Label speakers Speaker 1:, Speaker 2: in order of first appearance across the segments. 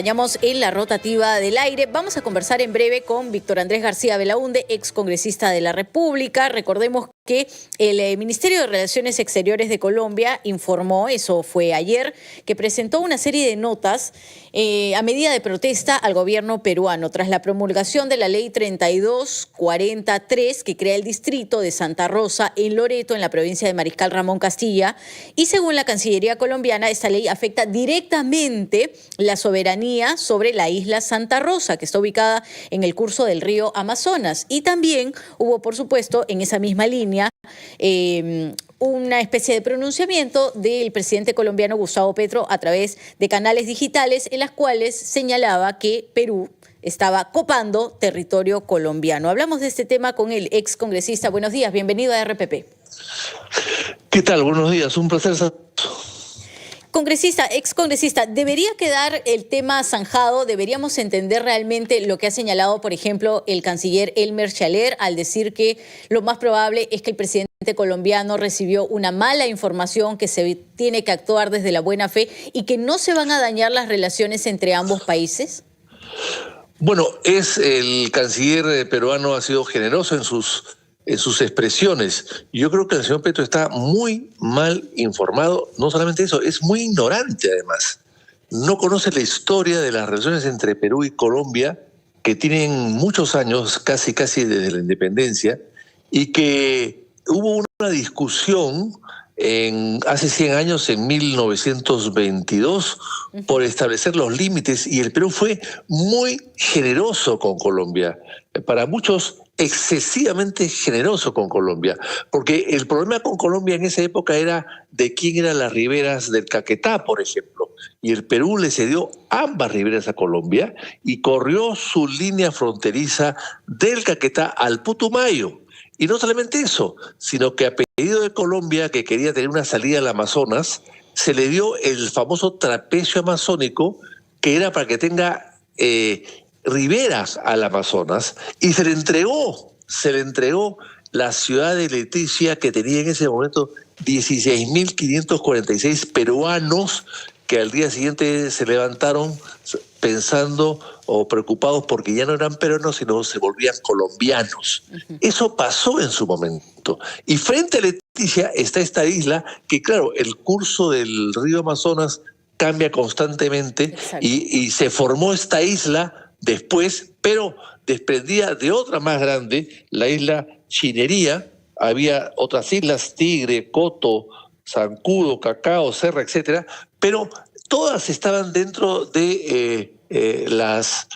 Speaker 1: Acompañamos en la rotativa del aire. Vamos a conversar en breve con Víctor Andrés García Belaúnde, ex congresista de la República. Recordemos que el Ministerio de Relaciones Exteriores de Colombia informó, eso fue ayer, que presentó una serie de notas a medida de protesta al gobierno peruano tras la promulgación de la ley 3243 que crea el distrito de Santa Rosa en Loreto, en la provincia de Mariscal Ramón Castilla. Y según la Cancillería colombiana, esta ley afecta directamente la soberanía sobre la isla Santa Rosa, que está ubicada en el curso del río Amazonas. Y también hubo, por supuesto, en esa misma línea, una especie de pronunciamiento del presidente colombiano Gustavo Petro a través de canales digitales en las cuales señalaba que Perú estaba copando territorio colombiano. Hablamos de este tema con el ex congresista. Buenos días, bienvenido a RPP.
Speaker 2: ¿Qué tal? Buenos días, un placer.
Speaker 1: Congresista, ex congresista, ¿debería quedar el tema zanjado? ¿Deberíamos entender realmente lo que ha señalado, por ejemplo, el canciller Elmer Chaler al decir que lo más probable es que el presidente colombiano recibió una mala información, que se tiene que actuar desde la buena fe y que no se van a dañar las relaciones entre ambos países?
Speaker 2: Bueno, el canciller peruano ha sido generoso en sus expresiones. Yo creo que el señor Petro está muy mal informado. No solamente eso, es muy ignorante además. No conoce la historia de las relaciones entre Perú y Colombia, que tienen muchos años, casi desde la independencia, y que hubo una discusión hace 100 años, en 1922, por establecer los límites, y el Perú fue muy generoso con Colombia. Para muchos, excesivamente generoso con Colombia, porque el problema con Colombia en esa época era de quién eran las riberas del Caquetá, por ejemplo, y el Perú le cedió ambas riberas a Colombia y corrió su línea fronteriza del Caquetá al Putumayo. Y no solamente eso, sino que a pedido de Colombia, que quería tener una salida al Amazonas, se le dio el famoso trapecio amazónico, que era para que tenga riberas al Amazonas, y se le entregó la ciudad de Leticia, que tenía en ese momento 16.546 peruanos, que al día siguiente se levantaron pensando o preocupados porque ya no eran peruanos, sino se volvían colombianos. Eso pasó en su momento. Y frente a Leticia está esta isla que, claro, el curso del río Amazonas cambia constantemente y se formó esta isla después, pero desprendida de otra más grande, la isla Chinería. Había otras islas, Tigre, Coto, Zancudo, Cacao, Serra, etcétera, pero todas estaban dentro de las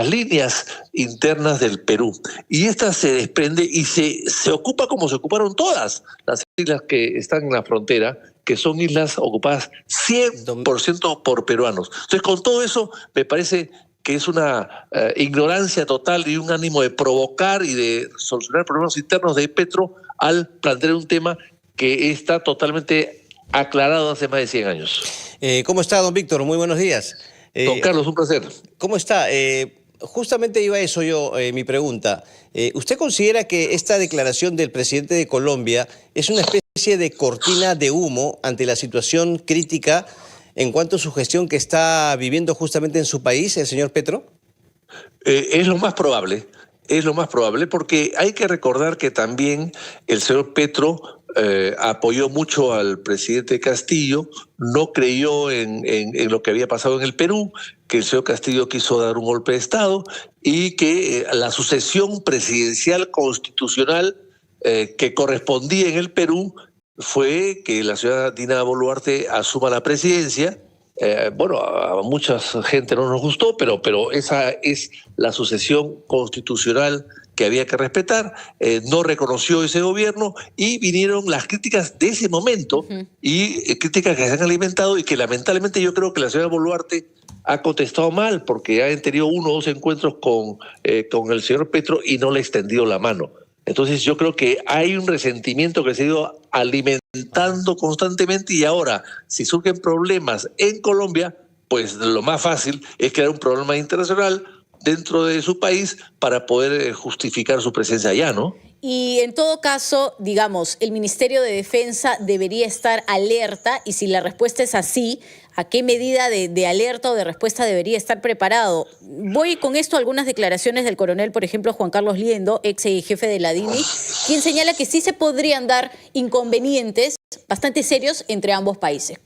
Speaker 2: líneas internas del Perú. Y esta se desprende y se ocupa como se ocuparon todas las islas que están en la frontera, que son islas ocupadas 100% por peruanos. Entonces, con todo eso, me parece que es una ignorancia total y un ánimo de provocar y de solucionar problemas internos de Petro al plantear un tema que está totalmente aclarado hace más de 100 años.
Speaker 3: ¿Cómo está, don Víctor? Muy buenos días.
Speaker 2: Don Carlos, un placer.
Speaker 3: ¿Cómo está? Justamente iba a eso yo, mi pregunta. ¿Usted considera que esta declaración del presidente de Colombia es una especie de cortina de humo ante la situación crítica en cuanto a su gestión que está viviendo justamente en su país, el señor Petro?
Speaker 2: Es lo más probable. Es lo más probable, porque hay que recordar que también el señor Petro apoyó mucho al presidente Castillo, no creyó en lo que había pasado en el Perú, que el señor Castillo quiso dar un golpe de Estado y que la sucesión presidencial constitucional que correspondía en el Perú fue que la señora Dina Boluarte asuma la presidencia. Bueno, a mucha gente no nos gustó, pero esa es la sucesión constitucional que había que respetar. No reconoció ese gobierno y vinieron las críticas de ese momento y críticas que se han alimentado y que lamentablemente yo creo que la señora Boluarte ha contestado mal porque ha tenido 1 o 2 encuentros con el señor Petro y no le ha extendido la mano. Entonces yo creo que hay un resentimiento que se ha ido alimentando constantemente y ahora, si surgen problemas en Colombia, pues lo más fácil es crear un problema internacional dentro de su país para poder justificar su presencia allá, ¿no?
Speaker 1: Y en todo caso, digamos, el Ministerio de Defensa debería estar alerta, y si la respuesta es así, ¿a qué medida de alerta o de respuesta debería estar preparado? Voy con esto a algunas declaraciones del coronel, por ejemplo, Juan Carlos Liendo, ex jefe de la DINI, quien señala que sí se podrían dar inconvenientes bastante serios entre ambos países.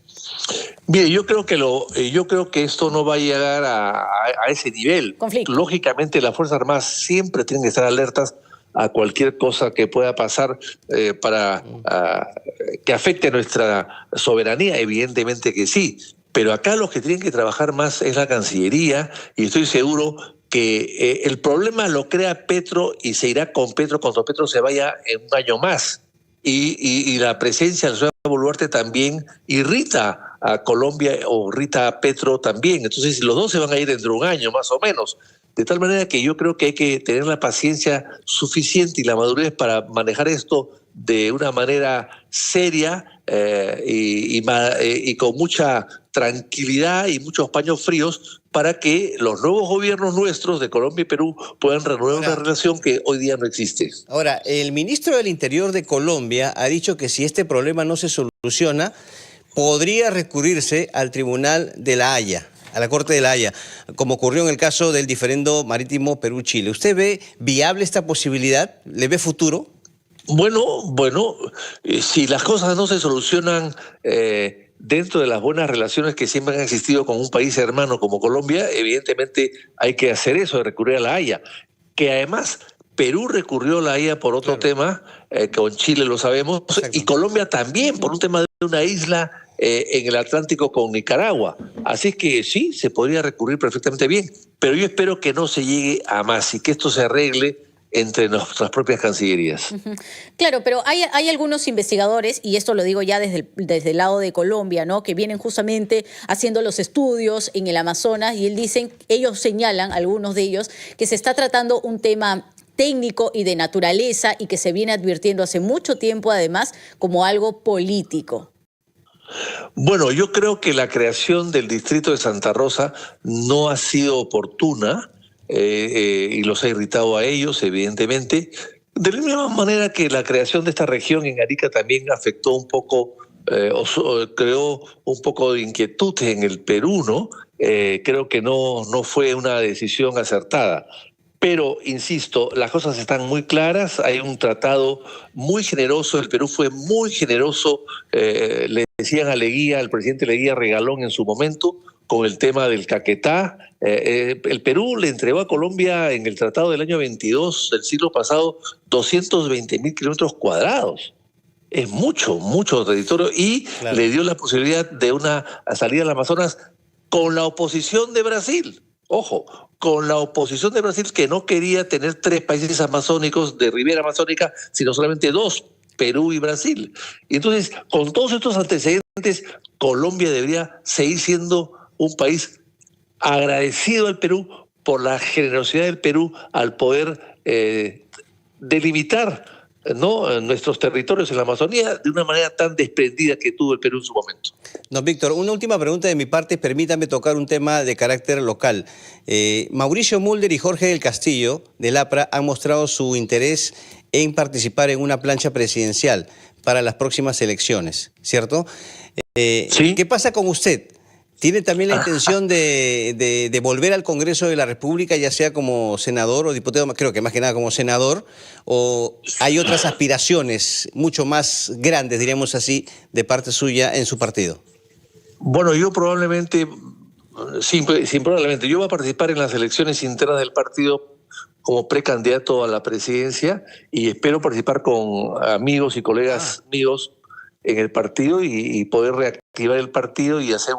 Speaker 2: Bien, yo creo que esto no va a llegar a ese nivel.
Speaker 1: Conflicto.
Speaker 2: Lógicamente, las Fuerzas Armadas siempre tienen que estar alertas a cualquier cosa que pueda pasar para que afecte nuestra soberanía, evidentemente que sí. Pero acá los que tienen que trabajar más es la Cancillería, y estoy seguro que el problema lo crea Petro y se irá con Petro cuando Petro se vaya en un año más. Y la presencia de la señora Boluarte también irrita a Colombia o irrita a Petro también. Entonces los dos se van a ir dentro de un año más o menos. De tal manera que yo creo que hay que tener la paciencia suficiente y la madurez para manejar esto de una manera seria y con mucha tranquilidad y muchos paños fríos para que los nuevos gobiernos nuestros de Colombia y Perú puedan reanudar una relación que hoy día no existe.
Speaker 3: Ahora, el ministro del Interior de Colombia ha dicho que si este problema no se soluciona, podría recurrirse al Tribunal de La Haya, a la Corte de La Haya, como ocurrió en el caso del diferendo marítimo Perú-Chile. ¿Usted ve viable esta posibilidad? ¿Le ve futuro?
Speaker 2: Bueno, si las cosas no se solucionan dentro de las buenas relaciones que siempre han existido con un país hermano como Colombia, evidentemente hay que hacer eso, de recurrir a La Haya. Que además Perú recurrió a La Haya por otro tema, con Chile lo sabemos,
Speaker 3: exacto,
Speaker 2: y Colombia también por un tema de una isla en el Atlántico con Nicaragua. Así que sí, se podría recurrir perfectamente bien, pero yo espero que no se llegue a más y que esto se arregle entre nuestras propias cancillerías.
Speaker 1: Claro, pero hay algunos investigadores, y esto lo digo ya desde el lado de Colombia, ¿no?, que vienen justamente haciendo los estudios en el Amazonas, y ellos señalan, algunos de ellos, que se está tratando un tema técnico y de naturaleza y que se viene advirtiendo hace mucho tiempo, además, como algo político.
Speaker 2: Bueno, yo creo que la creación del distrito de Santa Rosa no ha sido oportuna, y los ha irritado a ellos, evidentemente. De la misma manera que la creación de esta región en Arica también afectó un poco, creó un poco de inquietud en el Perú, ¿no? Creo que no fue una decisión acertada. Pero, insisto, las cosas están muy claras, hay un tratado muy generoso, el Perú fue muy generoso, le decían a Leguía, al presidente Leguía Regalón en su momento, con el tema del Caquetá. El Perú le entregó a Colombia en el tratado del año 22 del siglo pasado 220.000 kilómetros cuadrados. Es mucho territorio y claro, le dio la posibilidad de una salida al Amazonas con la oposición de Brasil. Ojo, con la oposición de Brasil que no quería tener 3 países amazónicos de ribera amazónica, sino solamente 2, Perú y Brasil. Y entonces, con todos estos antecedentes, Colombia debería seguir siendo un país agradecido al Perú por la generosidad del Perú al poder delimitar, ¿no?, nuestros territorios en la Amazonía de una manera tan desprendida que tuvo el Perú en su momento.
Speaker 3: Don Víctor, una última pregunta de mi parte, permítame tocar un tema de carácter local. Mauricio Mulder y Jorge del Castillo, del APRA, han mostrado su interés en participar en una plancha presidencial para las próximas elecciones, ¿cierto?
Speaker 2: ¿Sí?
Speaker 3: ¿Qué pasa con usted? ¿Tiene también la intención de volver al Congreso de la República, ya sea como senador o diputado, creo que más que nada como senador, o hay otras aspiraciones mucho más grandes, diríamos así, de parte suya en su partido?
Speaker 2: Bueno, yo probablemente, probablemente, yo voy a participar en las elecciones internas del partido como precandidato a la presidencia y espero participar con amigos y colegas míos en el partido y poder reactivar el partido y hacer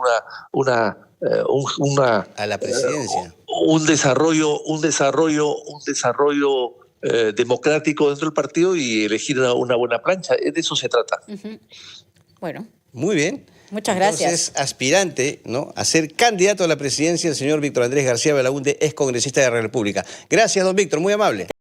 Speaker 3: a la presidencia
Speaker 2: un desarrollo democrático dentro del partido y elegir una buena plancha. De eso se trata.
Speaker 1: Bueno,
Speaker 3: muy bien.
Speaker 1: Muchas gracias.
Speaker 3: Entonces, aspirante, ¿no?, a ser candidato a la presidencia, el señor Víctor Andrés García Belaúnde, ex congresista de la República. Gracias, don Víctor, muy amable.